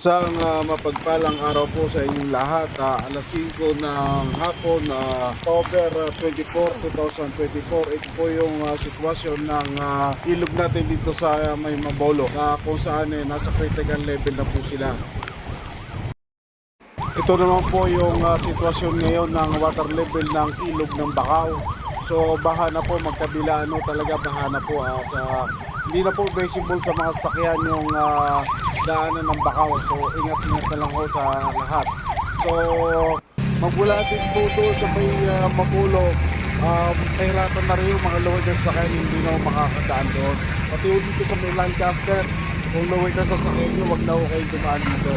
Isang mapagpalang araw po sa inyong lahat. Alas 5 ng hapon, October 24, 2024. Ito po yung sitwasyon ng ilog natin dito sa may Mabolo, kung saan nasa critical level na po sila. Ito naman po yung sitwasyon ngayon ng water level ng ilog ng Bacau. So baha na po, magkabilaan talaga, baha na po at hindi na po visible sa mga sasakyan yung daanan ng Bacau. So ingat-ingat na lang po sa lahat. So magmula din po doon sa may Mabulo, kahirapan na rin yung mga lower na sasakyan, hindi na makakadaan doon. Pati dito sa may Lancaster, kung lower na sasakyan nyo, wag na po kayo dumaan dito.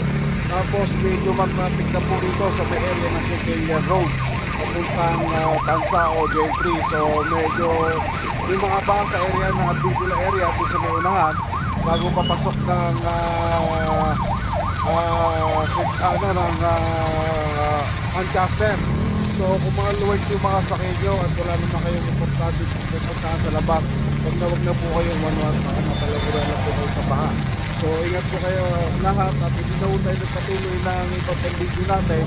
Tapos medyo mag-traffic na po dito sa may area ng Secretariat Road papuntang Tansa o J3. So medyo yung mga baka sa area ng Adbigula area doon sa may unahan bago papasok ng Lancaster. So kung mga luwag yung mga sakay nyo at wala naman kayong importante pupuntahan sa labas, wag na po kayong talaga na po kayo sa baha. So ingat po kayo lahat at hindi na tayo nagpatuloy ng ibang video natin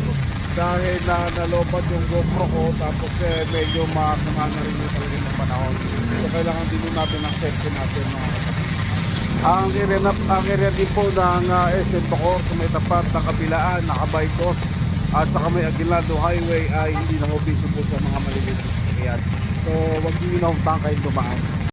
dahil nalopad yung GoPro ko, tapos medyo masama na rin yung talaga ng panahon. So kailangan din natin ang safety natin. Ang area din po ng SM Bacoor sa may tapat na Kabilaan, Nakabaykos at saka may Aguinaldo Highway ay hindi na visible sa mga maliliit na sasakyan. So wag niyo na utang kayo dumaan.